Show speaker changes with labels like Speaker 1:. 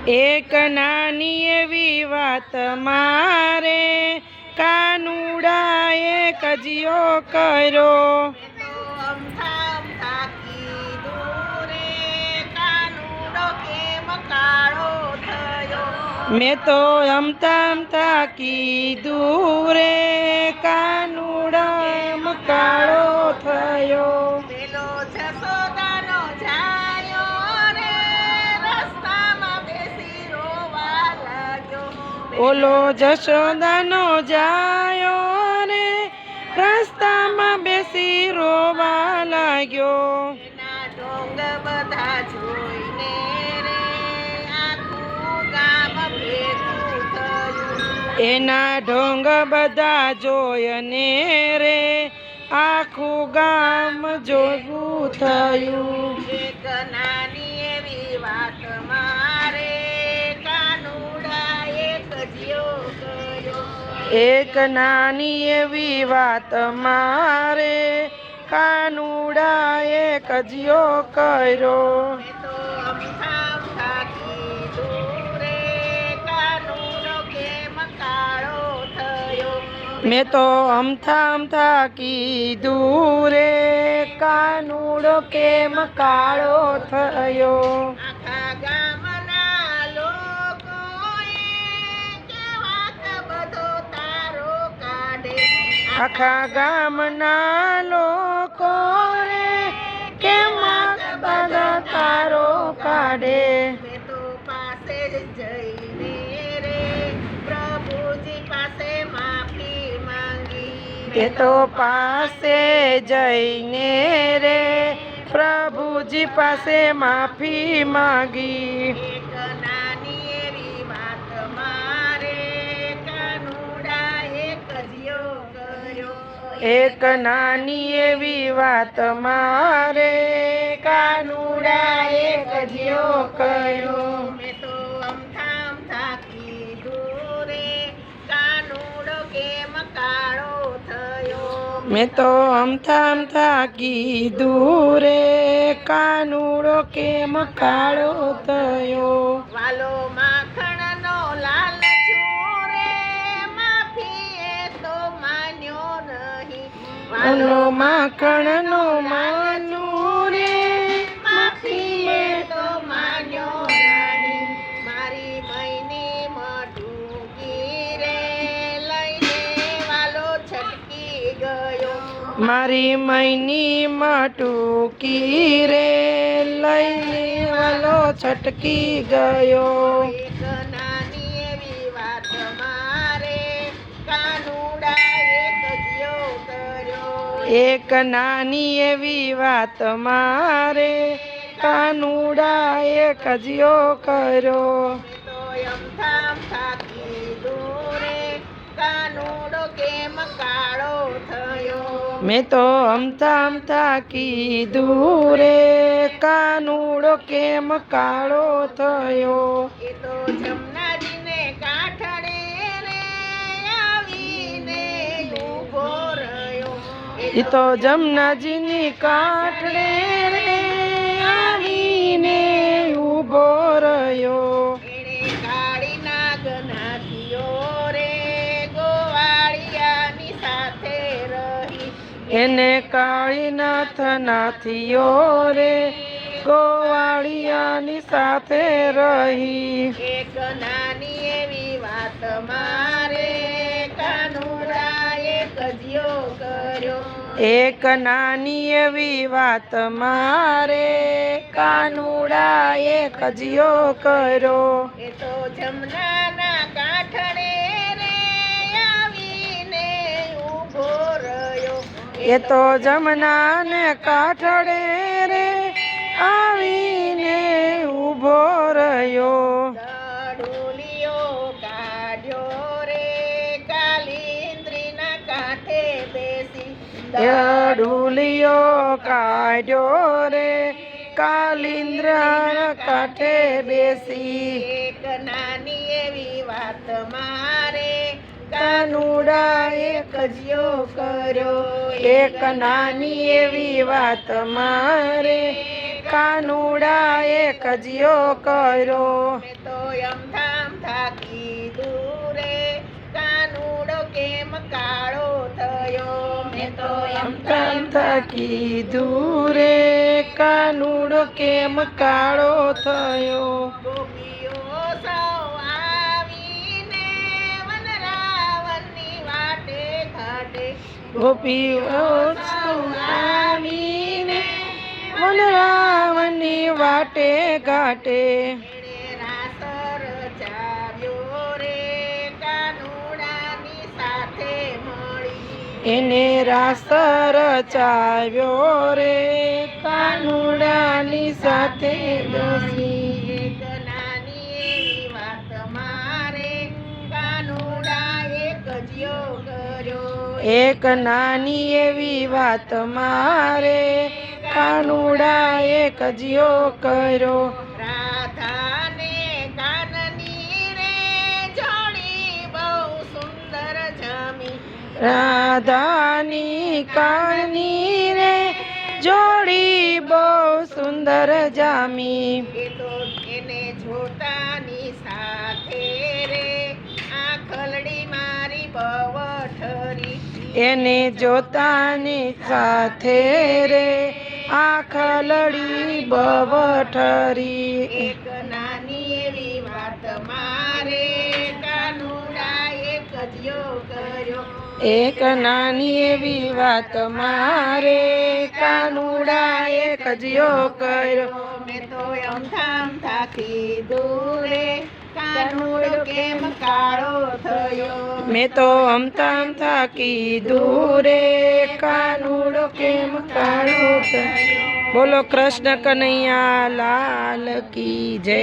Speaker 1: એક નાની એવી વાત મારે કાનુડાએ કજિયો કર્યો. મેં તો અમથા કીધું રે કાનુડા એમ કાળો થયો.
Speaker 2: પેલો જશોદાનો જાયો રે રસ્તામાં બેસી રોવા લાગ્યો.
Speaker 1: ઓલો જશોદાનો જાયો રે રસ્તામાં બેસી રોવા લાગ્યો.
Speaker 2: એના ઢોંગ બધા જોઈને રે આખું ગામ ભેગું થયું.
Speaker 1: એના ઢોંગ બધા જોઈને રે આખું ગામ જોગું થયું.
Speaker 2: એક નાની એવી વાત મારે કાનુડાએ કજિયો કર્યો.
Speaker 1: એક નાની એવી વાત મારે કાનુડાએ કજિયો કર્યો.
Speaker 2: મેં તો અમથા કીધું રે કાનુડો કેમ કાળો થયો.
Speaker 1: મેં તો અમથા કીધું રે કાનુડો કેમ કાળો થયો.
Speaker 2: આખા ગામના લોકોએ કેવાક બધો તારો કાઢે.
Speaker 1: આખા ગામના લોકો રે કેમ બધા તારો કાઢે.
Speaker 2: મેં તો પાસે જ જઈને રે પ્રભુજી પાસે માફી માંગી.
Speaker 1: તે તો પાસે જઈને રે પ્રભુજી પાસે માફી માગી.
Speaker 2: એક નાની એવી વાત મારે કાનુડાએ કજિયો કર્યો.
Speaker 1: એક નાની એવી વાત મારે કાનુડાએ કજિયો કર્યો.
Speaker 2: મેં તો અમથા કીધું રે કાનુડો કેમ કાળો થયો.
Speaker 1: મેં તો અમથા કીધું રે કાનુડો કેમ કાળો થયો.
Speaker 2: વાલો માખણનો લાલ રે માફી એ તો માન્યો નહીં.
Speaker 1: વાલો માખણનો માનું રે
Speaker 2: માફી એ તો માન્યો નહીં. મારી મૈની મટુકી રે લઈને વાલો છટકી ગયો.
Speaker 1: મારી મૈની મટુકી રે લઈને વાલો છટકી ગયો.
Speaker 2: એક નાની એવી વાત મારે કાનુડાએ કજિયો કર્યો.
Speaker 1: એક નાની એવી વાત મારે કાનુડાએ કજિયો કર્યો.
Speaker 2: મેં તો અમથા કીધું રે કાનુડો કેમ કાળો થયો.
Speaker 1: મેં તો અમથા કીધું રે કાનુડો કેમ કાળો થયો.
Speaker 2: એ તો જમનાજીને કાંઠડે રે આવીને ઊભો રહ્યો.
Speaker 1: એ તો જમનાજીની કાંઠડે રે આવીને ઊભો રહ્યો.
Speaker 2: એણે કાળી નાગનાથીઓ રે ગોવાળિયાની સાથે રહી.
Speaker 1: એને કાળીનાથ નાથીઓ રે ગોવાળિયાની સાથે રહી.
Speaker 2: એક નાની એવી વાત મારે કાનુડાએ કજિયો કર્યો.
Speaker 1: એક નાની એવી વાત મારે કાનુડાએ કજિયો કર્યો.
Speaker 2: એ તો જમનાના કાંઠડે રે આવીને ઊભો રહ્યો.
Speaker 1: એ તો જમનાને કાંઠડે રે આવીને ઊભો રહ્યો.
Speaker 2: ડોલિયો કાઢ્યો રે કાલિંદ્રીના કાંઠે બેસી.
Speaker 1: ડુલિયો કાઢ્યો રે કાલિંદ્રના કાંઠે બેસી.
Speaker 2: એક નાની એવી વાત મારે
Speaker 1: કાનુડા એક
Speaker 2: કજિયો કર્યો
Speaker 1: એક નાની એવી વાત મારે કાનુડા એક જીયો કર્યો
Speaker 2: મેં તો અમથામ થાકી દૂરે કાનુડો કેમ કાળો થયો મેં તો
Speaker 1: કામ થાકી દૂરે કાનુડો કેમ કાળો થયો
Speaker 2: ગોપીઓ સૌ આવીને વનરાવનની વાટે ઘાટે
Speaker 1: ગોપીઓ સૌ આવીને વનરાવનની વાટે ઘાટે
Speaker 2: એણે રાસ રચાવ્યો રે કાનુડાની સાથે મળી
Speaker 1: એને રાસ રચાવ્યો રે કાનુડાની સાથે બેસી
Speaker 2: એક નાની એવી વાત મારે કાનુડા એક જ્યો કર્યો
Speaker 1: એક નાની એવી વાત મારે કાનુડા એક જીયો કર્યો
Speaker 2: રાધાને કાનની રે જોડી બહુ સુંદર જમી
Speaker 1: રાધાની કાની રે જોડી બહુ સુંદર જામી
Speaker 2: એ તો એને જોતાની સાથે રે આંખલડી મારી બવઠરી
Speaker 1: એને જોતાની સાથે રે આંખ લડી બવઠરી
Speaker 2: એક નાની એવી વાત મારે કાનુડા એક જ્યો કર્યો
Speaker 1: એક નાની એવી વાત મારે કાનુડા એક જીયો કર્યો
Speaker 2: મેં તો અમથામ થાકી દૂરે કાનુડો કેમ કાળો થયો
Speaker 1: મેં તો અમથામ થાકી દૂરે કાનુડો કેમ કાળો થયો બોલો કૃષ્ણ કનૈયા લાલ કી જય